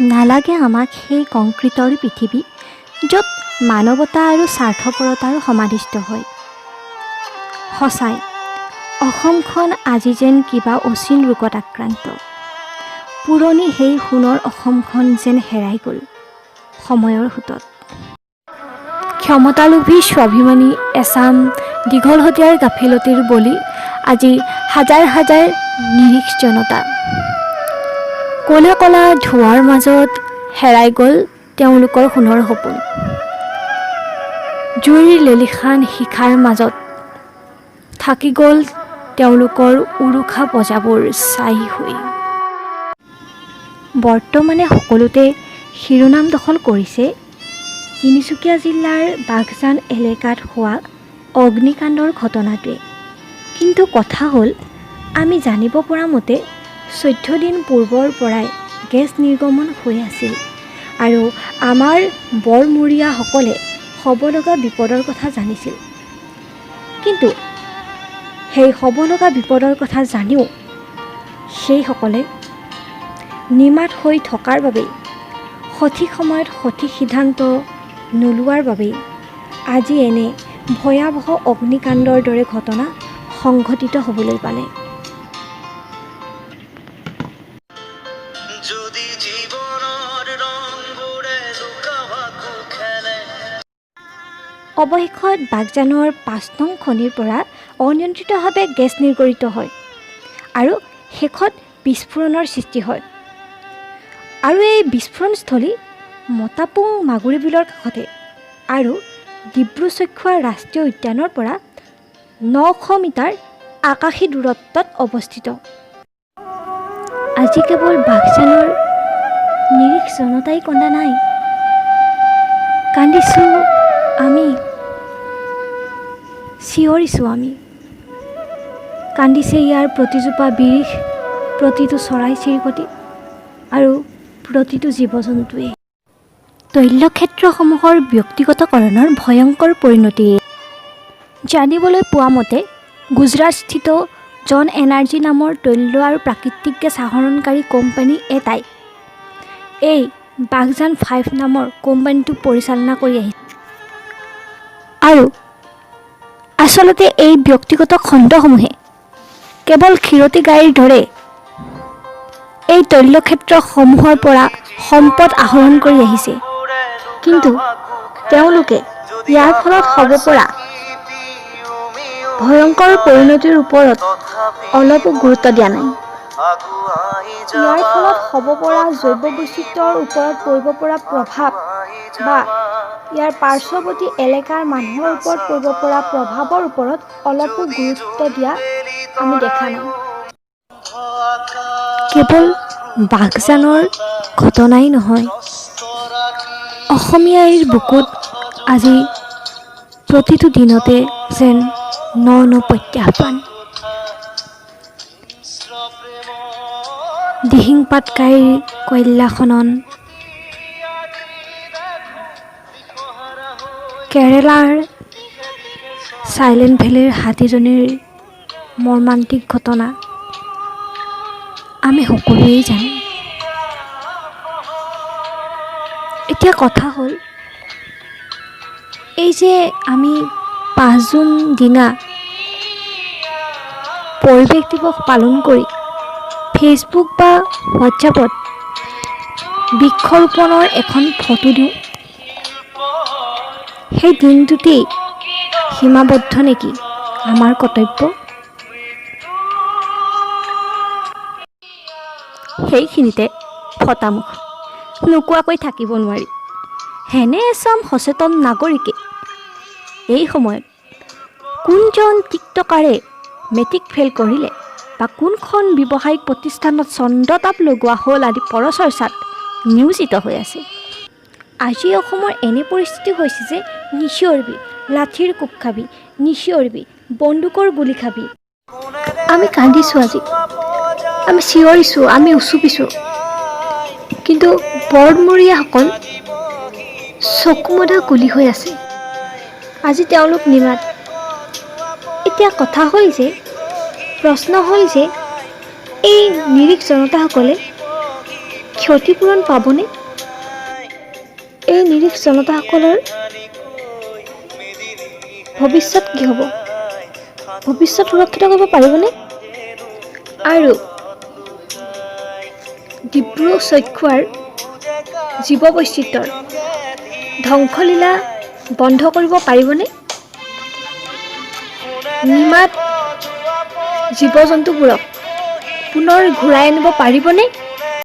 নালাগে আমাক সেই কংক্ৰিটৰ পৃথিৱী য'ত মানৱতা আৰু স্বাৰ্থপৰতাৰ সমাধিস্থ হয়। সঁচাই অসমখন আজি যেন কিবা অচিন ৰোগত আক্ৰান্ত। পুৰণি সেই সোণৰ অসমখন যেন হেৰাই গ'ল সময়ৰ সোঁতত। ক্ষমতালোভী স্বাভিমানী এচাম দীঘলহতীয়াৰ গাফিলতিৰ বলি আজি হাজাৰ হাজাৰ নিৰীহ জনতা। ক'লা ক'লা ধোঁৱাৰ মাজত হেৰাই গ'ল তেওঁলোকৰ সোণৰ সপোন। জুইৰ লেলিহান শিখাৰ মাজত থাকি গ'ল তেওঁলোকৰ উৰুষা বজাবোৰ ছাই হৈ। বৰ্তমানে সকলোতে শিৰোনাম দখল কৰিছে তিনিচুকীয়া জিলাৰ বাঘজান এলেকাত হোৱা অগ্নিকাণ্ডৰ ঘটনাটোৱে। কিন্তু কথা হ'ল, আমি জানিব পৰা মতে 14 দিন পূৰ্বৰ পৰাই গেছ নিৰ্গমন হৈ আছিল আৰু আমাৰ বৰমূৰীয়াসকলে হ'ব লগা বিপদৰ কথা জানিছিল। কিন্তু সেই হ'ব লগা বিপদৰ কথা জানিও সেইসকলে নিমাত হৈ থকাৰ বাবেই, সঠিক সময়ত সঠিক সিদ্ধান্ত নোলোৱাৰ বাবেই আজি এনে ভয়াৱহ অগ্নিকাণ্ডৰ দৰে ঘটনা সংঘটিত হ'বলৈ পালে। অৱশেষত বাঘজানৰ 5 নং খনিৰ পৰা অনিয়ন্ত্ৰিতভাৱে গেছ নিৰ্গৰিত হয় আৰু শেষত বিস্ফোৰণৰ সৃষ্টি হয়। আৰু এই বিস্ফোৰণস্থলী মতাপুং মাগুৰী বিলৰ কাষতে আৰু ডিব্ৰু-চৈখোৱা ৰাষ্ট্ৰীয় উদ্যানৰ পৰা 900 মিটাৰ আকাশী দূৰত্বত অৱস্থিত। আজি কেৱল বাঘজানৰ নিৰীহ জনতাই কন্দা নাই, কান্দিছোঁ আমি, চিঞৰিছোঁ আমি। কান্দিছে ইয়াৰ প্ৰতিজোপা বিৰিখ, প্ৰতিটো চৰাই-চিৰিকটি আৰু প্ৰতিটো জীৱ-জন্তুৱে। তৈলক্ষেত্ৰসমূহৰ ব্যক্তিগতকৰণৰ ভয়ংকৰ পৰিণতি। জানিবলৈ পোৱা মতে গুজৰাটস্থিত জন এনাৰ্জি নামৰ তৈল আৰু প্ৰাকৃতিক গেছ আহৰণকাৰী কোম্পানী এটাই এই বাঘজান 5 নামৰ কোম্পানীটো পৰিচালনা কৰি আহিছে। আৰু আচলতে এই ব্যক্তিগত খণ্ডসমূহে কেৱল ক্ষীৰতী গাড়ীৰ দৰে এই তৈলক্ষেত্ৰসমূহৰ পৰা সম্পদ আহৰণ কৰি আহিছে। কিন্তু তেওঁলোকে ইয়াৰ ফলত হ'ব পৰা ভয়ংকৰ পৰিণতিৰ ওপৰত অলপো গুৰুত্ব দিয়া নাই। ইয়াৰ ফলত হ'ব পৰা জৈৱ বৈচিত্ৰ্যৰ ওপৰত পৰিব পৰা প্ৰভাৱ বা ইয়াৰ পাৰ্শ্বৱৰ্তী এলেকাৰ মানুহৰ ওপৰত পৰিব পৰা প্ৰভাৱৰ ওপৰত অলপো গুৰুত্ব দিয়া আমি দেখা নাই। কেৱল বাঘজানৰ ঘটনাই নহয়, অসমীয়াৰ বুকুত আজি প্ৰতিটো দিনতে যেন ন ন প্ৰত্যাহ্বান। দিহিং পাটকাইৰ কয়লা খনন, কেৰেলাৰ চাইলেণ্ট ভেলীৰ হাতীজনীৰ মৰ্মান্তিক ঘটনা আমি সকলোৱেই জানো। এতিয়া কথা হ'ল, এই যে আমি 5 জুন দিনা পৰিৱেশ দিৱস পালন কৰি ফেচবুক বা হোৱাটছএপত বৃক্ষৰোপণৰ এখন ফটো দিওঁ, সেই দিনটোতেই সীমাবদ্ধ নেকি আমাৰ কৰ্তব্য? সেইখিনিতে ফটামুখ নোকোৱাকৈ থাকিব নোৱাৰি। হেনে এচাম সচেতন নাগৰিকে এই সময়ত কোনজন টিকটকাৰে মেট্ৰিক ফেইল কৰিলে বা কোনখন ব্যৱসায়িক প্ৰতিষ্ঠানত চন্দ্ৰতাপ লগোৱা হ'ল আদি পৰচৰ্চাত নিয়োজিত হৈ আছে। আজি অসমৰ এনে পৰিস্থিতি হৈছে যে নিচিঞৰিবি, লাঠিৰ কোব খাবি, নিচিঞৰিবি, বন্দুকৰ গুলি খাবি। আমি কান্দিছোঁ আজি, আমি চিঞৰিছোঁ, আমি উচুপিছোঁ। কিন্তু বৰমূৰীয়াসকল চকুমদা গুলি হৈ আছে। আজি তেওঁলোক নিমাত। এতিয়া কথা হ'ল যে, প্ৰশ্ন হ'ল যে এই নিৰীহ জনতাসকলে ক্ষতিপূৰণ পাবনে? এই নিৰীহ জনতাসকলৰ ভৱিষ্যত কি হ'ব? ভৱিষ্যত সুৰক্ষিত কৰিব পাৰিবনে? আৰু ডিব্ৰু-চৈখোৱাৰ জীৱ বৈচিত্ৰ্যৰ ধ্বংসলীলা বন্ধ কৰিব পাৰিবনে? নিমাত জীৱ-জন্তুবোৰক পুনৰ ঘূৰাই আনিব পাৰিবনে?